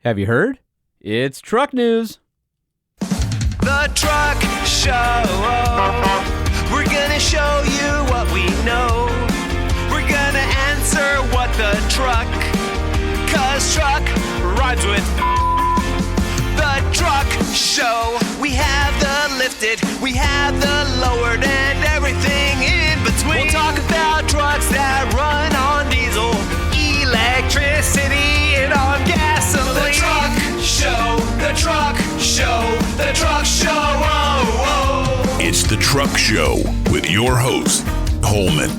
Have you heard? It's truck news. The Truck Show. We're gonna show you what we know. We're gonna answer what the truck, 'cause truck rhymes with the Truck Show. We have the lifted, we have the lowered, and everything in between. We'll talk about trucks that run on diesel, electricity, and on gasoline. The Truck Show, the Truck Show, the Truck Show. Oh, oh. It's the Truck Show with your host, Holman.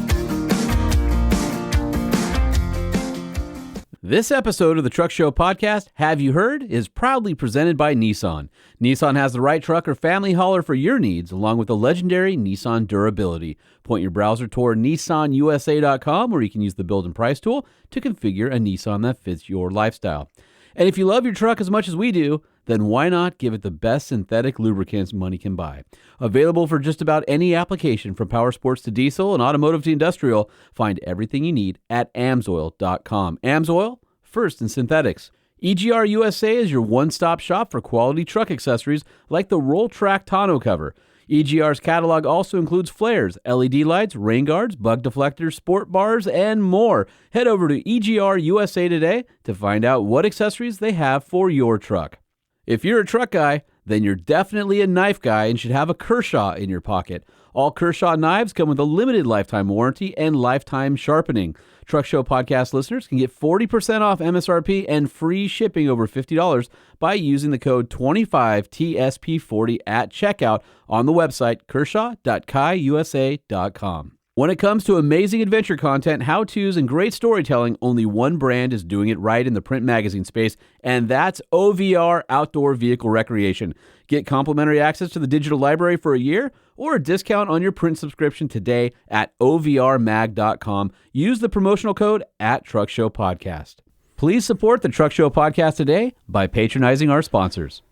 This episode of the Truck Show podcast, Have You Heard?, is proudly presented by Nissan. Nissan has the right truck or family hauler for your needs, along with the legendary Nissan durability. Point your browser toward nissanusa.com, where you can use the build and price tool to configure a Nissan that fits your lifestyle. And if you love your truck as much as we do, then why not give it the best synthetic lubricants money can buy? Available for just about any application, from power sports to diesel and automotive to industrial. Find everything you need at AMSOIL.com. AMSOIL, first in synthetics. EGR USA is your one-stop shop for quality truck accessories like the Roll Track tonneau cover. EGR's catalog also includes flares, LED lights, rain guards, bug deflectors, sport bars, and more. Head over to EGR USA today to find out what accessories they have for your truck. If you're a truck guy, then you're definitely a knife guy and should have a Kershaw in your pocket. All Kershaw knives come with a limited lifetime warranty and lifetime sharpening. Truck Show podcast listeners can get 40% off MSRP and free shipping over $50 by using the code 25TSP40 at checkout on the website kershaw.kaiusa.com. When it comes to amazing adventure content, how-tos, and great storytelling, only one brand is doing it right in the print magazine space, and that's OVR Outdoor Vehicle Recreation. Get complimentary access to the digital library for a year or a discount on your print subscription today at ovrmag.com. Use the promotional code at Truck Show Podcast. Please support the Truck Show Podcast today by patronizing our sponsors.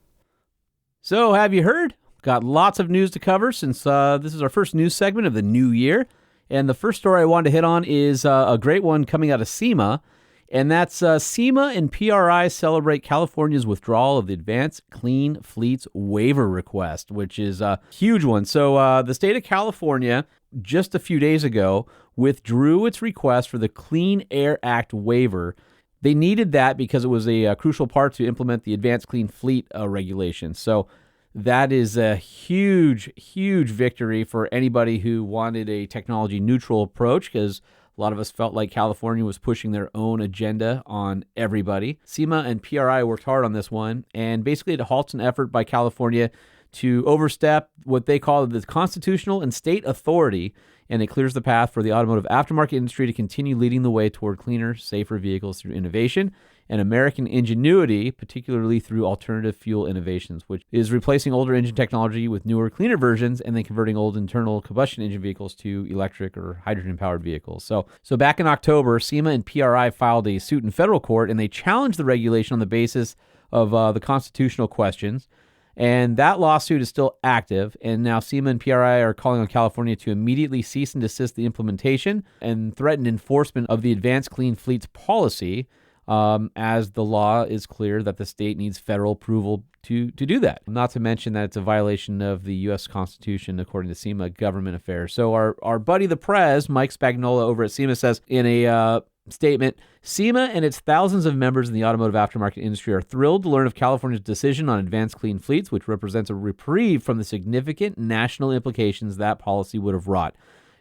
So, have you heard? Got lots of news to cover since this is our first news segment of the new year. And the first story I wanted to hit on is a great one coming out of SEMA, and that's SEMA and PRI celebrate California's withdrawal of the Advanced Clean Fleets waiver request, which is a huge one. So the state of California, just a few days ago, withdrew its request for the Clean Air Act waiver. They needed that because it was a crucial part to implement the Advanced Clean Fleet regulation. So that is a huge, huge victory for anybody who wanted a technology-neutral approach, because a lot of us felt like California was pushing their own agenda on everybody. SEMA and PRI worked hard on this one, and basically it halts an effort by California to overstep what they call the constitutional and state authority, and it clears the path for the automotive aftermarket industry to continue leading the way toward cleaner, safer vehicles through innovation and American ingenuity, particularly through alternative fuel innovations, which is replacing older engine technology with newer, cleaner versions and then converting old internal combustion engine vehicles to electric or hydrogen-powered vehicles. So back in October, SEMA and PRI filed a suit in federal court, and they challenged the regulation on the basis of the constitutional questions. And that lawsuit is still active, and now SEMA and PRI are calling on California to immediately cease and desist the implementation and threaten enforcement of the Advanced Clean Fleets policy, as the law is clear that the state needs federal approval to do that. Not to mention that it's a violation of the U.S. Constitution, according to SEMA Government Affairs. So our buddy the Prez, Mike Spagnola over at SEMA, says in a statement, SEMA and its thousands of members in the automotive aftermarket industry are thrilled to learn of California's decision on Advanced Clean Fleets, which represents a reprieve from the significant national implications that policy would have wrought.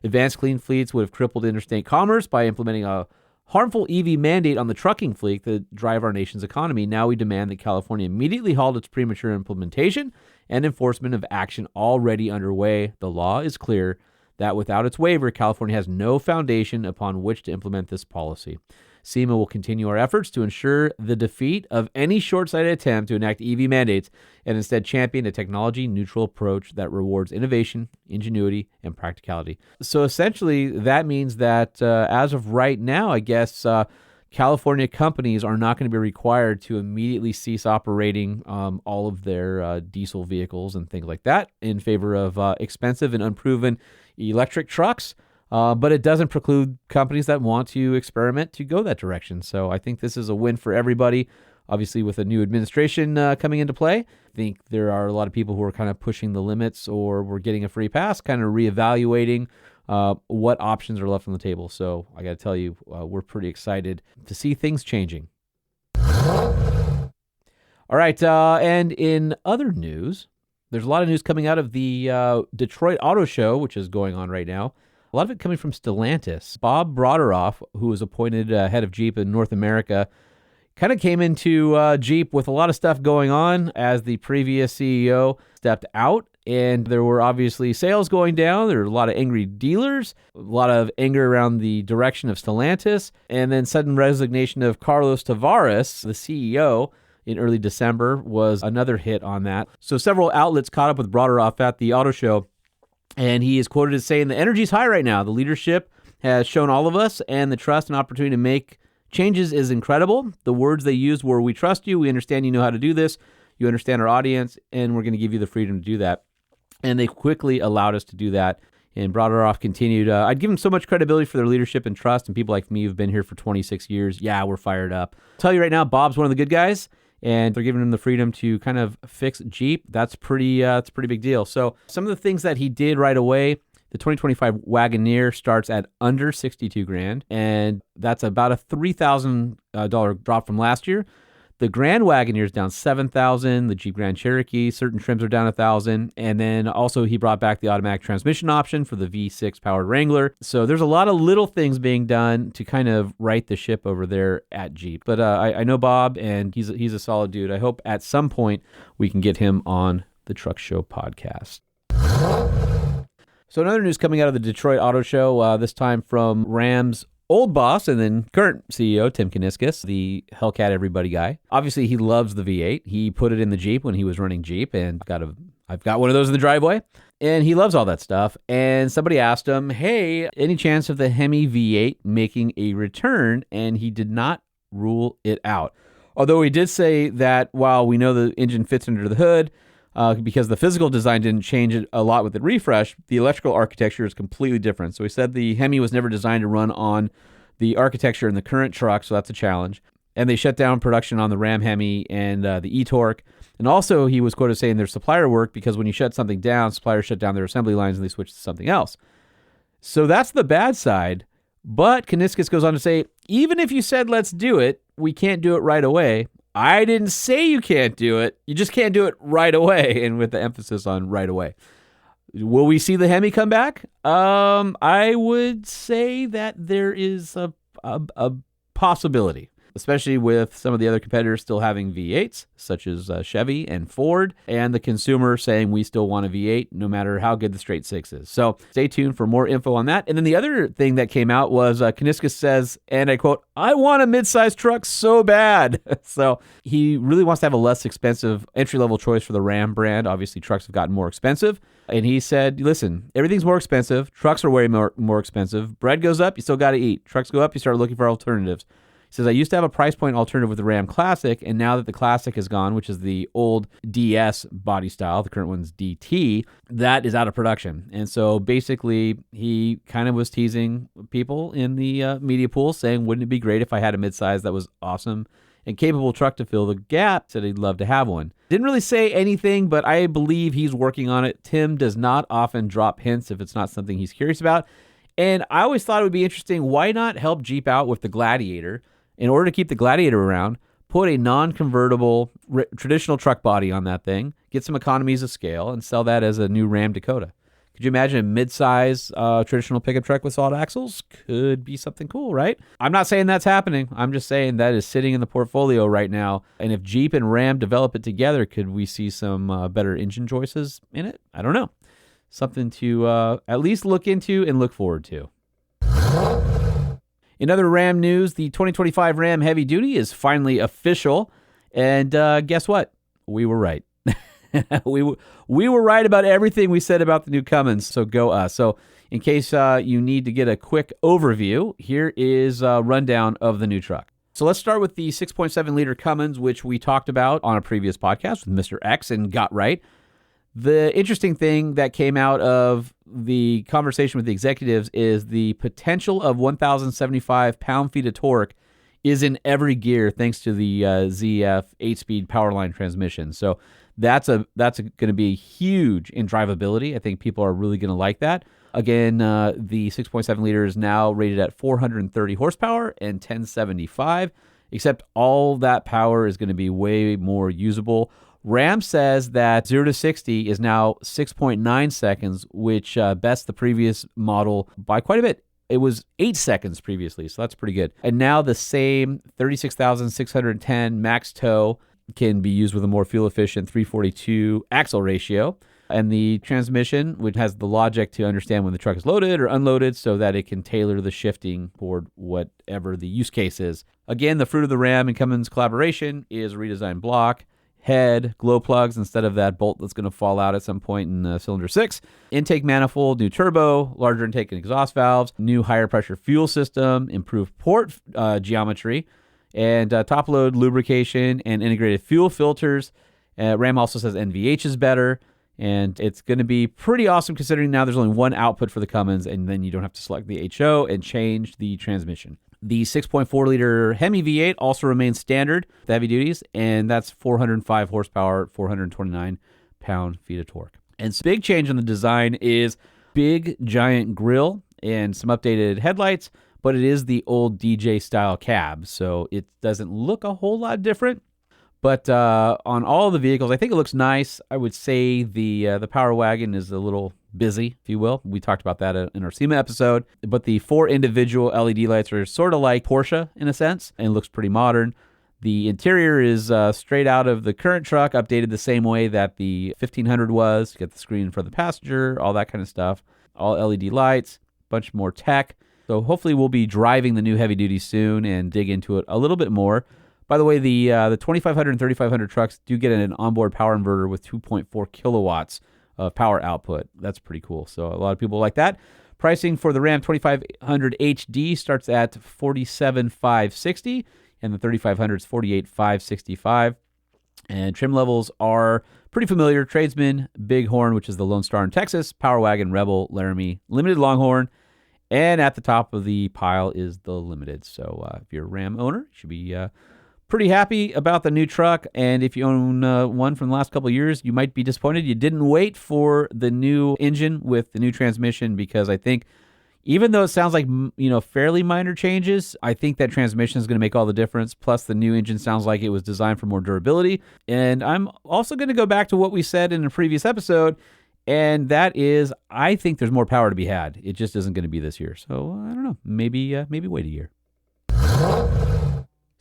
Advanced Clean Fleets would have crippled interstate commerce by implementing a harmful EV mandate on the trucking fleet that drive our nation's economy. Now we demand that California immediately halt its premature implementation and enforcement of action already underway. The law is clear that without its waiver, California has no foundation upon which to implement this policy. SEMA will continue our efforts to ensure the defeat of any short-sighted attempt to enact EV mandates and instead champion a technology-neutral approach that rewards innovation, ingenuity, and practicality. So essentially, that means that as of right now, I guess California companies are not going to be required to immediately cease operating all of their diesel vehicles and things like that in favor of expensive and unproven electric trucks. But it doesn't preclude companies that want to experiment to go that direction. So I think this is a win for everybody. Obviously, with a new administration coming into play, I think there are a lot of people who are kind of pushing the limits or we're getting a free pass, kind of reevaluating what options are left on the table. So I got to tell you, we're pretty excited to see things changing. All right, and in other news, there's a lot of news coming out of the Detroit Auto Show, which is going on right now. A lot of it coming from Stellantis. Bob Broderoff, who was appointed head of Jeep in North America, kind of came into Jeep with a lot of stuff going on as the previous CEO stepped out. And there were obviously sales going down. There were a lot of angry dealers, a lot of anger around the direction of Stellantis, and then sudden resignation of Carlos Tavares, the CEO, in early December was another hit on that. So several outlets caught up with Broderoff at the auto show, and he is quoted as saying, "The energy's high right now. The leadership has shown all of us, and the trust and opportunity to make changes is incredible. The words they used were, 'We trust you. We understand you know how to do this. You understand our audience, and we're going to give you the freedom to do that.'" And they quickly allowed us to do that. And Broderoff continued, "I'd give them so much credibility for their leadership and trust, and people like me who've been here for 26 years. Yeah, we're fired up. I'll tell you right now, Bob's one of the good guys, and they're giving him the freedom to kind of fix Jeep. That's it's a pretty big deal." So some of the things that he did right away, the 2025 Wagoneer starts at under $62,000, and that's about a $3,000 drop from last year. The Grand Wagoneer is down $7,000. The Jeep Grand Cherokee, certain trims are down $1,000. And then also he brought back the automatic transmission option for the V6 powered Wrangler. So there's a lot of little things being done to kind of right the ship over there at Jeep. But I know Bob, and he's a solid dude. I hope at some point we can get him on the Truck Show podcast. So another news coming out of the Detroit Auto Show, this time from Ram's old boss and then current CEO, Tim Kuniskis, the Hellcat everybody guy. Obviously, he loves the V8. He put it in the Jeep when he was running Jeep, and I've got one of those in the driveway, and he loves all that stuff. And somebody asked him, "Hey, any chance of the Hemi V8 making a return?" And he did not rule it out. Although he did say that while we know the engine fits under the hood, because the physical design didn't change it a lot with the refresh, the electrical architecture is completely different. So he said the Hemi was never designed to run on the architecture in the current truck, so that's a challenge. And they shut down production on the Ram Hemi and the e-Torque. And also he was quoted saying there's supplier work because when you shut something down, suppliers shut down their assembly lines and they switch to something else. So that's the bad side. But Kuniskis goes on to say, even if you said let's do it, we can't do it right away. I didn't say you can't do it. You just can't do it right away, and with the emphasis on right away. Will we see the Hemi come back? I would say that there is a possibility, especially with some of the other competitors still having V8s, such as Chevy and Ford, and the consumer saying we still want a V8 no matter how good the straight six is. So stay tuned for more info on that. And then the other thing that came out was Kuniskis says, and I quote, "I want a midsize truck so bad." So he really wants to have a less expensive entry-level choice for the Ram brand. Obviously, trucks have gotten more expensive. And he said, listen, everything's more expensive. Trucks are way more expensive. Bread goes up, you still got to eat. Trucks go up, you start looking for alternatives. He says, I used to have a price point alternative with the Ram Classic, and now that the Classic is gone, which is the old DS body style, the current one's DT, that is out of production. And so basically, he kind of was teasing people in the media pool, saying, wouldn't it be great if I had a midsize that was awesome and capable truck to fill the gap? Said he'd love to have one. Didn't really say anything, but I believe he's working on it. Tim does not often drop hints if it's not something he's curious about. And I always thought it would be interesting, why not help Jeep out with the Gladiator? In order to keep the Gladiator around, put a non-convertible traditional truck body on that thing, get some economies of scale, and sell that as a new Ram Dakota. Could you imagine a mid-size traditional pickup truck with solid axles? Could be something cool, right? I'm not saying that's happening. I'm just saying that is sitting in the portfolio right now. And if Jeep and Ram develop it together, could we see some better engine choices in it? I don't know. Something to at least look into and look forward to. In other Ram news, the 2025 Ram Heavy Duty is finally official. And guess what? We were right. we were right about everything we said about the new Cummins, so go us. So in case you need to get a quick overview, here is a rundown of the new truck. So let's start with the 6.7-liter Cummins, which we talked about on a previous podcast with Mr. X and got right. The interesting thing that came out of the conversation with the executives is the potential of 1,075 pound-feet of torque is in every gear thanks to the ZF 8-speed Powerline transmission. So that's going to be huge in drivability. I think people are really going to like that. Again, the 6.7 liter is now rated at 430 horsepower and 1075, except all that power is going to be way more usable. Ram says that 0 to 60 is now 6.9 seconds, which bests the previous model by quite a bit. It was 8 seconds previously, so that's pretty good. And now the same 36,610 max tow can be used with a more fuel-efficient 342 axle ratio. And the transmission, which has the logic to understand when the truck is loaded or unloaded so that it can tailor the shifting toward whatever the use case is. Again, the fruit of the Ram and Cummins collaboration is a redesigned block, head, glow plugs instead of that bolt that's going to fall out at some point in cylinder 6, intake manifold, new turbo, larger intake and exhaust valves, new higher pressure fuel system, improved port geometry, and top load lubrication and integrated fuel filters. Ram also says NVH is better. And it's going to be pretty awesome considering now there's only one output for the Cummins, and then you don't have to select the HO and change the transmission. The 6.4-liter Hemi V8 also remains standard with heavy duties, and that's 405 horsepower, 429 pound-feet of torque. And big change in the design is big, giant grille and some updated headlights, but it is the old DJ-style cab, so it doesn't look a whole lot different. But on all of the vehicles, I think it looks nice. I would say the Power Wagon is a little busy, if you will. We talked about that in our SEMA episode. But the 4 individual LED lights are sort of like Porsche in a sense, and looks pretty modern. The interior is straight out of the current truck, updated the same way that the 1500 was. You get the screen for the passenger, all that kind of stuff. All LED lights, bunch more tech. So hopefully we'll be driving the new heavy duty soon and dig into it a little bit more. By the way, the 2500 and 3500 trucks do get an onboard power inverter with 2.4 kilowatts of power output. That's pretty cool. So a lot of people like that. Pricing for the Ram 2500 HD starts at $47,560, and the 3500 is $48,565. And trim levels are pretty familiar: Tradesman, Bighorn, which is the Lone Star in Texas, Power Wagon, Rebel, Laramie, Limited Longhorn, and at the top of the pile is the Limited. So if you're a Ram owner, you should be pretty happy about the new truck. And if you own one from the last couple of years, you might be disappointed you didn't wait for the new engine with the new transmission, because I think even though it sounds like fairly minor changes, I think that transmission is going to make all the difference. Plus, the new engine sounds like it was designed for more durability. And I'm also going to go back to what we said in a previous episode, and that is, I think there's more power to be had. It just isn't going to be this year. So I don't know. Maybe wait a year.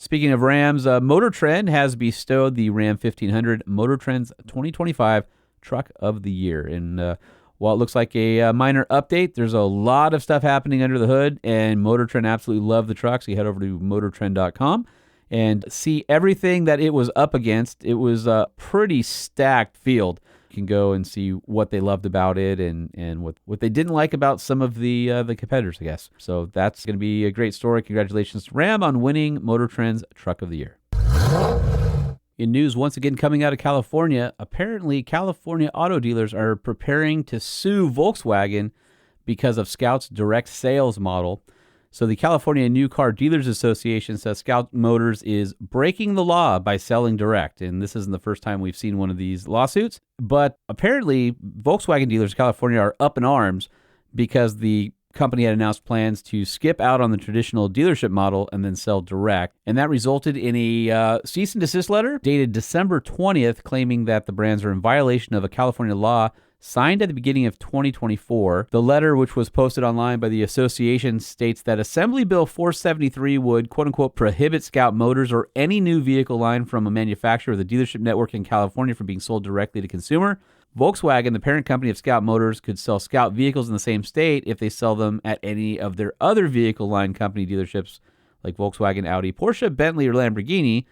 Speaking of Rams, Motor Trend has bestowed the Ram 1500 Motor Trend's 2025 Truck of the Year. And while it looks like a minor update, there's a lot of stuff happening under the hood, and Motor Trend absolutely love the truck. So you head over to motortrend.com and see everything that it was up against. It was a pretty stacked field. You can go and see what they loved about it and what they didn't like about some of the competitors, I guess. So that's going to be a great story. Congratulations to Ram on winning Motor Trend's Truck of the Year. In news once again coming out of California, apparently California auto dealers are preparing to sue Volkswagen because of Scout's direct sales model. So the California New Car Dealers Association says Scout Motors is breaking the law by selling direct. And this isn't the first time we've seen one of these lawsuits. But apparently Volkswagen dealers in California are up in arms because the company had announced plans to skip out on the traditional dealership model and then sell direct. And that resulted in a cease and desist letter dated December 20th claiming that the brands are in violation of a California law signed at the beginning of 2024. The letter, which was posted online by the association, states that Assembly Bill 473 would, quote-unquote, prohibit Scout Motors or any new vehicle line from a manufacturer or the dealership network in California from being sold directly to consumer. Volkswagen, the parent company of Scout Motors, could sell Scout vehicles in the same state if they sell them at any of their other vehicle line company dealerships like Volkswagen, Audi, Porsche, Bentley, or Lamborghini.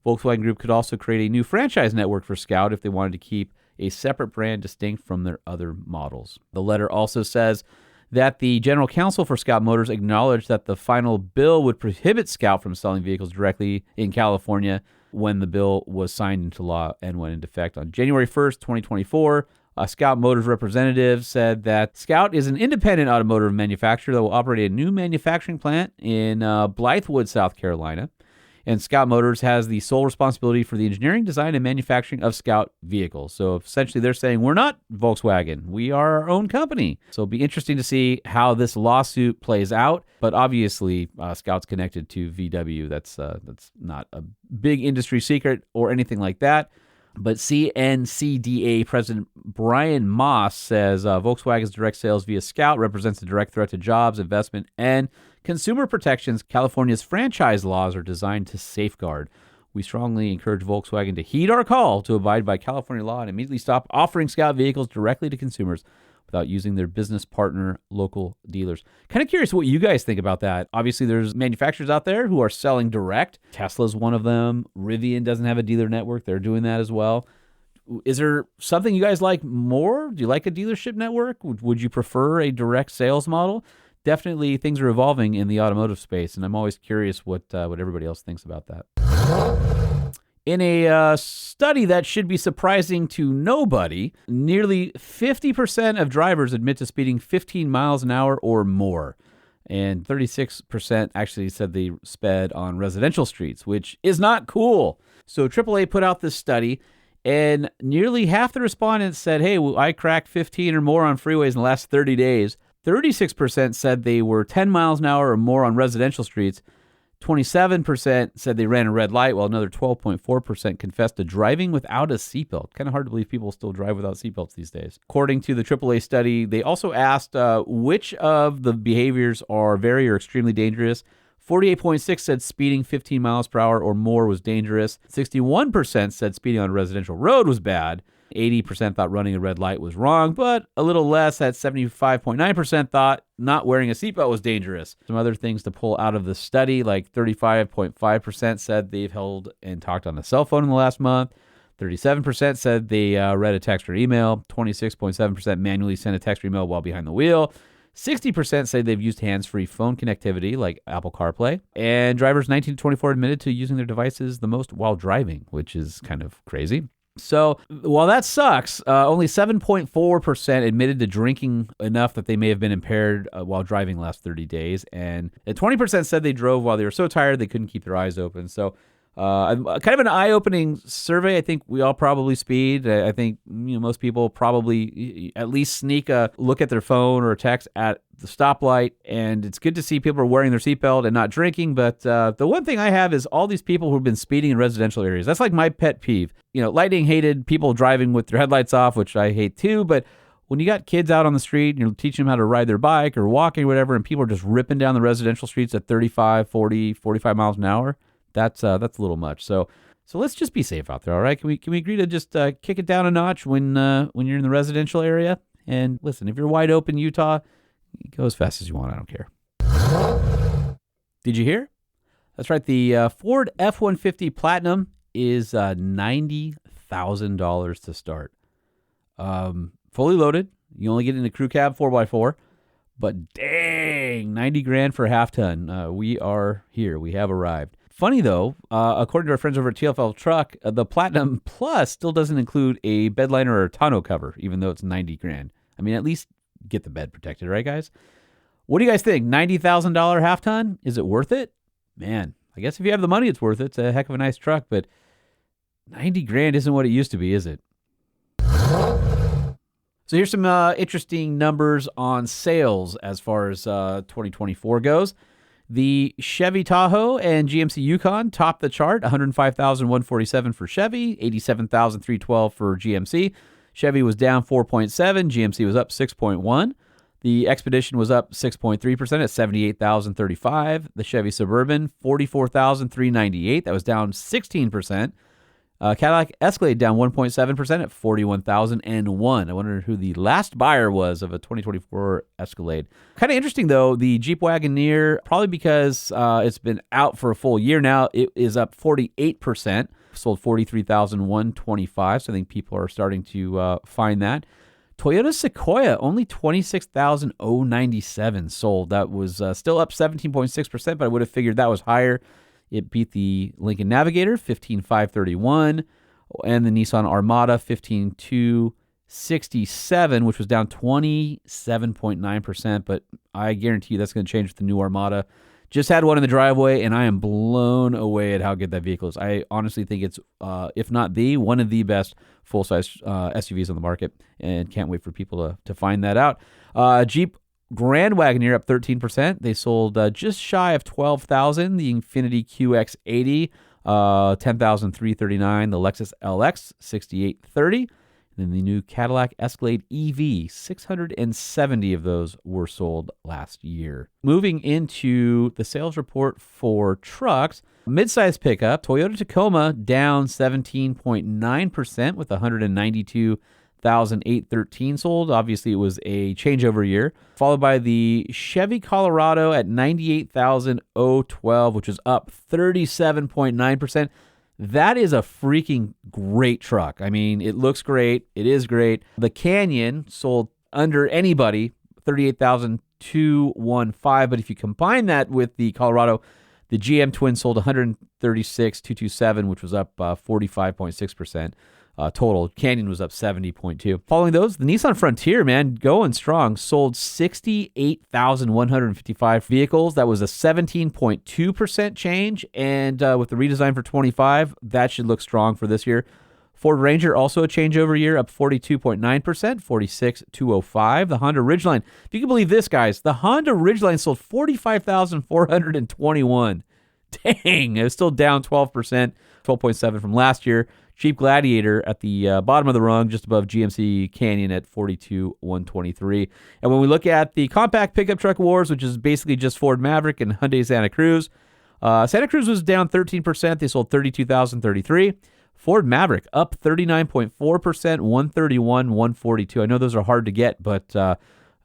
Volkswagen Group could also create a new franchise network for Scout if they wanted to keep a separate brand distinct from their other models. The letter also says that the general counsel for Scout Motors acknowledged that the final bill would prohibit Scout from selling vehicles directly in California when the bill was signed into law and went into effect on January 1st, 2024. A Scout Motors representative said that Scout is an independent automotive manufacturer that will operate a new manufacturing plant in Blythewood, South Carolina. And Scout Motors has the sole responsibility for the engineering, design, and manufacturing of Scout vehicles. So essentially they're saying we're not Volkswagen. We are our own company. So it'll be interesting to see how this lawsuit plays out. But obviously, Scout's connected to VW. That's not a big industry secret or anything like that. But CNCDA President Brian Moss says Volkswagen's direct sales via Scout represents a direct threat to jobs, investment, and consumer protections California's franchise laws are designed to safeguard. We strongly encourage Volkswagen to heed our call to abide by California law and immediately stop offering Scout vehicles directly to consumers without using their business partner local dealers. Kind of curious what you guys think about that. Obviously, there's manufacturers out there who are selling direct. Tesla's one of them. Rivian doesn't have a dealer network. They're doing that as well. Is there something you guys like more? Do you like a dealership network? Would you prefer a direct sales model? Definitely things are evolving in the automotive space, and I'm always curious what everybody else thinks about that. In a study that should be surprising to nobody, nearly 50% of drivers admit to speeding 15 miles an hour or more. And 36% actually said they sped on residential streets, which is not cool. So AAA put out this study, and nearly half the respondents said, hey, I cracked 15 or more on freeways in the last 30 days. 36% said they were 10 miles an hour or more on residential streets. 27% said they ran a red light, while another 12.4% confessed to driving without a seatbelt. Kind of hard to believe people still drive without seatbelts these days. According to the AAA study, they also asked which of the behaviors are very or extremely dangerous. 48.6% said speeding 15 miles per hour or more was dangerous. 61% said speeding on a residential road was bad. 80% thought running a red light was wrong, but a little less at 75.9% thought not wearing a seatbelt was dangerous. Some other things to pull out of the study, like 35.5% said they've held and talked on a cell phone in the last month. 37% said they read a text or email. 26.7% manually sent a text or email while behind the wheel. 60% say they've used hands-free phone connectivity like Apple CarPlay. And drivers 19 to 24 admitted to using their devices the most while driving, which is kind of crazy. So while that sucks, only 7.4% admitted to drinking enough that they may have been impaired while driving the last 30 days. And 20% said they drove while they were so tired they couldn't keep their eyes open. So kind of an eye-opening survey. I think we all probably speed. I think most people probably at least sneak a look at their phone or a text at the stoplight, and it's good to see people are wearing their seatbelt and not drinking. But the one thing I have is all these people who've been speeding in residential areas. That's like my pet peeve. Lightning hated people driving with their headlights off, which I hate too. But when you got kids out on the street and you're teaching them how to ride their bike or walking or whatever, and people are just ripping down the residential streets at 35, 40, 45 miles an hour, that's a little much. So let's just be safe out there, all right? Can we agree to just kick it down a notch when you're in the residential area? And listen, if you're wide open Utah, go as fast as you want. I don't care. Did you hear? That's right. The Ford F-150 Platinum is $90,000 to start. Fully loaded. You only get in the crew cab 4x4. But dang, $90,000 for a half ton. We are here. We have arrived. Funny though, according to our friends over at TFL Truck, the Platinum Plus still doesn't include a bed liner or a tonneau cover, even though it's $90,000. I mean, at least get the bed protected, right, guys? What do you guys think? $90,000 half ton? Is it worth it? Man, I guess if you have the money, it's worth it. It's a heck of a nice truck, but $90,000 isn't what it used to be, is it? So here's some interesting numbers on sales as far as 2024 goes. The Chevy Tahoe and GMC Yukon topped the chart, $105,147 for Chevy, $87,312 for GMC. Chevy was down 4.7, GMC was up 6.1. The Expedition was up 6.3% at $78,035. The Chevy Suburban, $44,398. That was down 16%. Cadillac Escalade down 1.7% at $41,001. I wonder who the last buyer was of a 2024 Escalade. Kind of interesting, though, the Jeep Wagoneer, probably because it's been out for a full year now, it is up 48%. Sold $43,125, so I think people are starting to find that. Toyota Sequoia, only $26,097 sold. That was still up 17.6%, but I would have figured that was higher. It beat the Lincoln Navigator, $15,531, and the Nissan Armada, $15,267, which was down 27.9%, but I guarantee you that's going to change with the new Armada. Just had one in the driveway, and I am blown away at how good that vehicle is. I honestly think it's, if not one of the best full-size SUVs on the market, and can't wait for people to find that out. Jeep Grand Wagoneer up 13%. They sold just shy of 12,000. The Infiniti QX80, 10,339. The Lexus LX, 6,830. Then the new Cadillac Escalade EV, 670 of those were sold last year. Moving into the sales report for trucks, midsize pickup, Toyota Tacoma down 17.9% with 192,813 sold. Obviously, it was a changeover year. Followed by the Chevy Colorado at 98,012, which is up 37.9%. That is a freaking great truck. I mean, it looks great. It is great. The Canyon sold under anybody, 38,215. But if you combine that with the Colorado, the GM Twin sold 136,227, which was up 45.6%. Total. Canyon was up 70.2. Following those, the Nissan Frontier, man, going strong, sold 68,155 vehicles. That was a 17.2% change. And with the redesign for 25, that should look strong for this year. Ford Ranger, also a changeover year, up 42.9%, 46,205. The Honda Ridgeline, if you can believe this, guys, the Honda Ridgeline sold 45,421. Dang, it was still down 12%, 12.7% from last year. Jeep Gladiator at the bottom of the rung, just above GMC Canyon at 42,123. And when we look at the compact pickup truck wars, which is basically just Ford Maverick and Hyundai Santa Cruz, Santa Cruz was down 13%. They sold 32,033. Ford Maverick up 39.4%, 131, 142. I know those are hard to get, but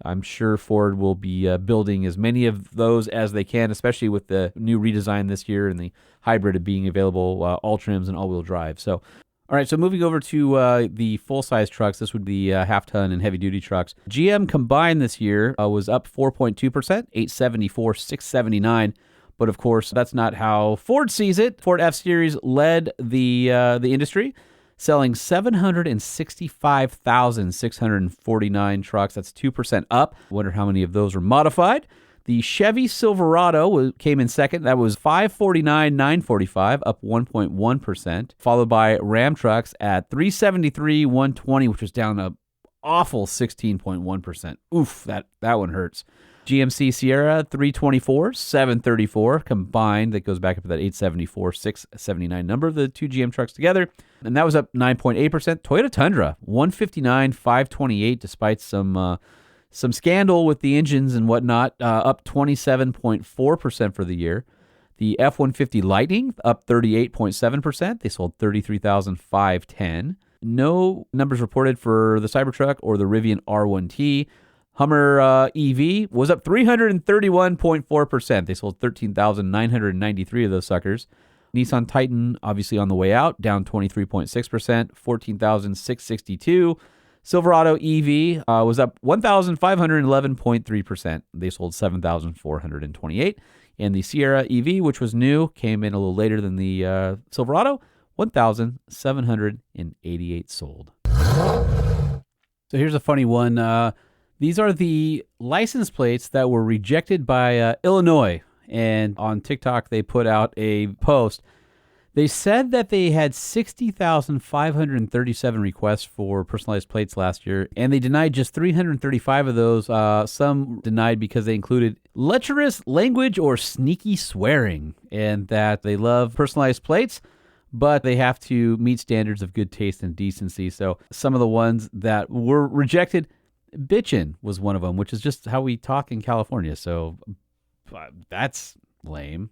I'm sure Ford will be building as many of those as they can, especially with the new redesign this year and the hybrid being available, all trims and all-wheel drive. So, all right, so moving over to the full-size trucks, this would be half-ton and heavy-duty trucks. GM combined this year was up 4.2%, 874, 679. But, of course, that's not how Ford sees it. Ford F-Series led the industry, selling 765,649 trucks. That's 2% up. Wonder how many of those were modified. The Chevy Silverado came in second. That was 549,945, up 1.1%. Followed by Ram trucks at 373,120, which was down an awful 16.1%. Oof, that one hurts. GMC Sierra 324, 734 combined. That goes back up to that 874, 679 number of the two GM trucks together. And that was up 9.8%. Toyota Tundra 159, 528, despite some scandal with the engines and whatnot, up 27.4% for the year. The F-150 Lightning up 38.7%. They sold 33,510. No numbers reported for the Cybertruck or the Rivian R1T. Hummer EV was up 331.4%. They sold 13,993 of those suckers. Nissan Titan, obviously on the way out, down 23.6%, 14,662. Silverado EV was up 1,511.3%. They sold 7,428. And the Sierra EV, which was new, came in a little later than the Silverado, 1,788 sold. So here's a funny one. These are the license plates that were rejected by Illinois. And on TikTok, they put out a post. They said that they had 60,537 requests for personalized plates last year, and they denied just 335 of those. Some denied because they included lecherous language or sneaky swearing, and that they love personalized plates, but they have to meet standards of good taste and decency. So some of the ones that were rejected, bitchin' was one of them, which is just how we talk in California. So that's lame.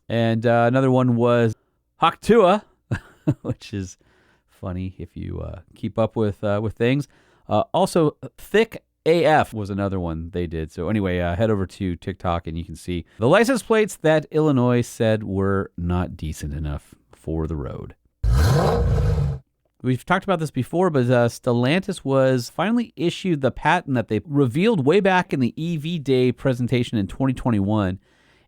And another one was Haktua, which is funny if you keep up with things. Also, Thick AF was another one they did. So anyway, head over to TikTok and you can see the license plates that Illinois said were not decent enough for the road. We've talked about this before, but Stellantis was finally issued the patent that they revealed way back in the EV Day presentation in 2021.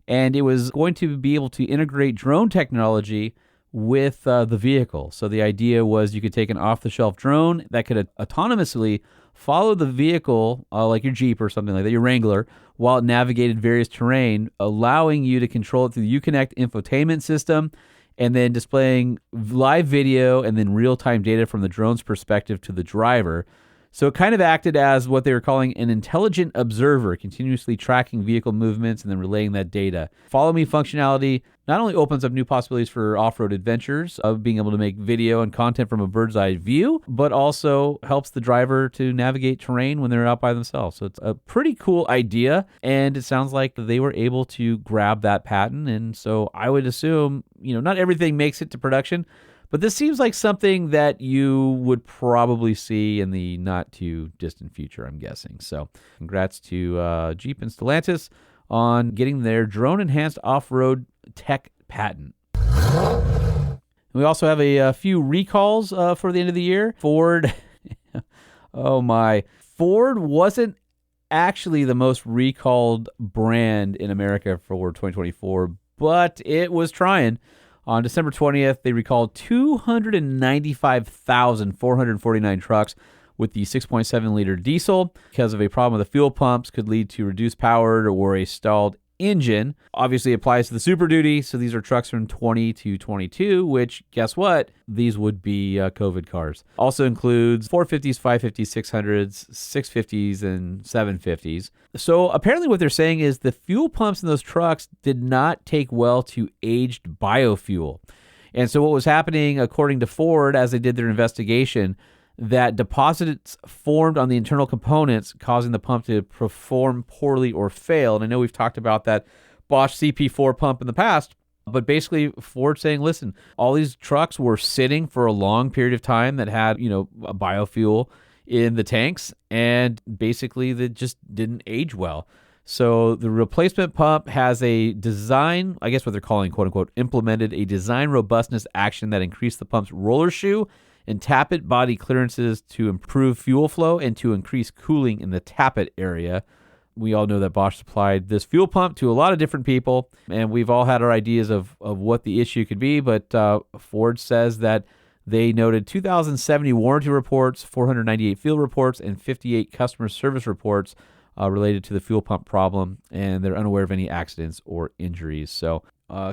And it was going to be able to integrate drone technology with the vehicle. So the idea was you could take an off-the-shelf drone that could autonomously follow the vehicle, like your Jeep or something like that, your Wrangler, while it navigated various terrain, allowing you to control it through the Uconnect infotainment system, and then displaying live video and then real-time data from the drone's perspective to the driver. So it kind of acted as what they were calling an intelligent observer, continuously tracking vehicle movements and then relaying that data. Follow Me functionality not only opens up new possibilities for off-road adventures of being able to make video and content from a bird's eye view, but also helps the driver to navigate terrain when they're out by themselves. So it's a pretty cool idea, and it sounds like they were able to grab that patent. And so I would assume, not everything makes it to production, but this seems like something that you would probably see in the not too distant future, I'm guessing. So congrats to Jeep and Stellantis on getting their drone-enhanced off-road tech patent. We also have a few recalls for the end of the year. Ford, oh my. Ford wasn't actually the most recalled brand in America for 2024, but it was trying. On December 20th, they recalled 295,449 trucks with the 6.7-liter diesel because of a problem with the fuel pumps could lead to reduced power or a stalled engine. Obviously applies to the Super Duty, so these are trucks from 20 to 22, which, guess what? These would be COVID cars. Also includes 450s, 550s, 600s, 650s, and 750s. So apparently what they're saying is the fuel pumps in those trucks did not take well to aged biofuel. And so what was happening, according to Ford, as they did their investigation, that deposits formed on the internal components, causing the pump to perform poorly or fail. And I know we've talked about that Bosch CP4 pump in the past, but basically Ford saying, listen, all these trucks were sitting for a long period of time that had, a biofuel in the tanks, and basically they just didn't age well. So the replacement pump has a design, I guess what they're calling, quote unquote, implemented a design robustness action that increased the pump's roller shoe and tappet body clearances to improve fuel flow and to increase cooling in the tappet area. We all know that Bosch supplied this fuel pump to a lot of different people, and we've all had our ideas of what the issue could be, but Ford says that they noted 2,070 warranty reports, 498 field reports, and 58 customer service reports related to the fuel pump problem, and they're unaware of any accidents or injuries. So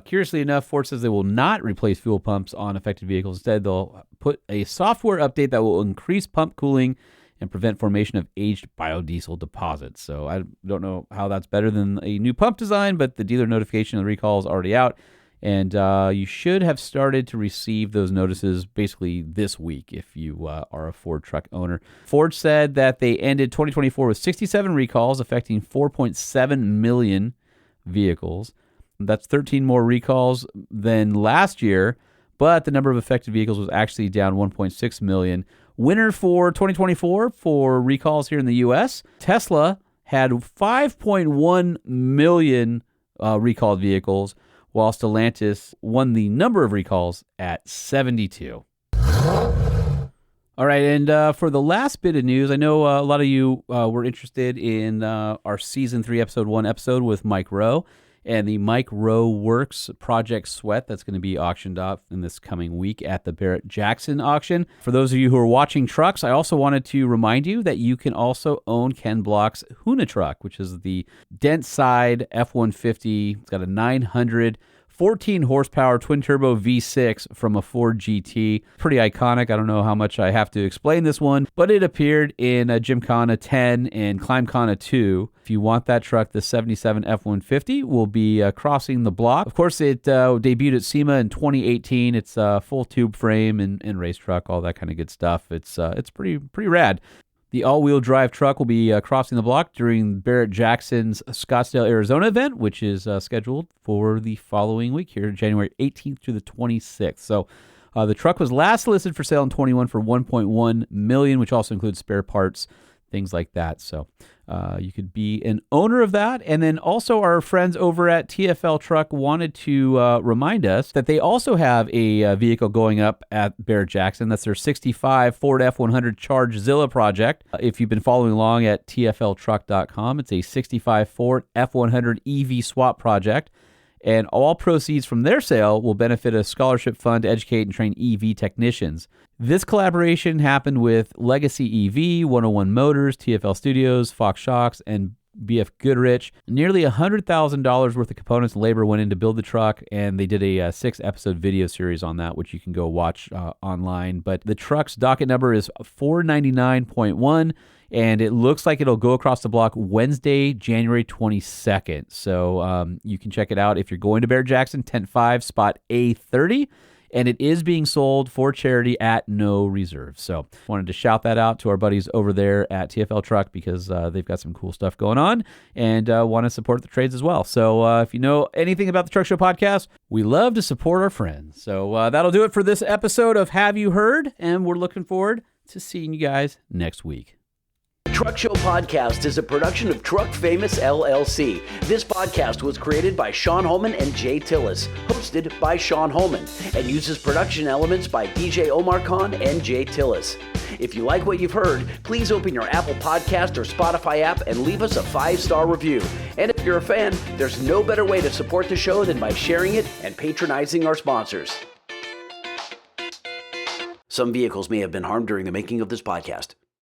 curiously enough, Ford says they will not replace fuel pumps on affected vehicles. Instead, they'll put a software update that will increase pump cooling and prevent formation of aged biodiesel deposits. So I don't know how that's better than a new pump design, but the dealer notification of the recall is already out. And you should have started to receive those notices basically this week if you are a Ford truck owner. Ford said that they ended 2024 with 67 recalls affecting 4.7 million vehicles. That's 13 more recalls than last year, but the number of affected vehicles was actually down 1.6 million. Winner for 2024 for recalls here in the U.S., Tesla had 5.1 million recalled vehicles, while Stellantis won the number of recalls at 72. All right, and for the last bit of news, I know a lot of you were interested in our Season 3, Episode 1 episode with Mike Rowe and the Mike Rowe Works Project Sweat that's going to be auctioned off in this coming week at the Barrett-Jackson auction. For those of you who are watching trucks, I also wanted to remind you that you can also own Ken Block's Hoona truck, which is the dent-side F-150. It's got a 914 horsepower twin-turbo V6 from a Ford GT. Pretty iconic. I don't know how much I have to explain this one, but it appeared in Gymkhana 10 and Climbkhana 2. If you want that truck, the 77 F-150 will be crossing the block. Of course, it debuted at SEMA in 2018. It's a full tube frame and race truck, all that kind of good stuff. It's pretty rad. The all-wheel drive truck will be crossing the block during Barrett-Jackson's Scottsdale, Arizona event, which is scheduled for the following week here, January 18th through the 26th. So the truck was last listed for sale in 21 for $1.1 million, which also includes spare parts, things like that. So you could be an owner of that. And then also our friends over at TFL Truck wanted to remind us that they also have a vehicle going up at Barrett-Jackson. That's their 65 Ford F-100 Chargezilla project. If you've been following along at tfltruck.com, it's a 65 Ford F-100 EV swap project. And all proceeds from their sale will benefit a scholarship fund to educate and train EV technicians. This collaboration happened with Legacy EV, 101 Motors, TFL Studios, Fox Shocks, and BF Goodrich. Nearly $100,000 worth of components and labor went in to build the truck, and they did a 6-episode video series on that, which you can go watch online. But the truck's docket number is 499.1, and it looks like it'll go across the block Wednesday, January 22nd. So you can check it out if you're going to Barrett-Jackson, tent 5, spot A30. And it is being sold for charity at no reserve. So wanted to shout that out to our buddies over there at TFL Truck because they've got some cool stuff going on and want to support the trades as well. So if you know anything about the Truck Show Podcast, we love to support our friends. So that'll do it for this episode of Have You Heard? And we're looking forward to seeing you guys next week. Truck Show Podcast is a production of Truck Famous LLC. This podcast was created by Sean Holman and Jay Tillis, hosted by Sean Holman, and uses production elements by DJ Omar Khan and Jay Tillis. If you like what you've heard, please open your Apple Podcast or Spotify app and leave us a 5-star review. And if you're a fan, there's no better way to support the show than by sharing it and patronizing our sponsors. Some vehicles may have been harmed during the making of this podcast.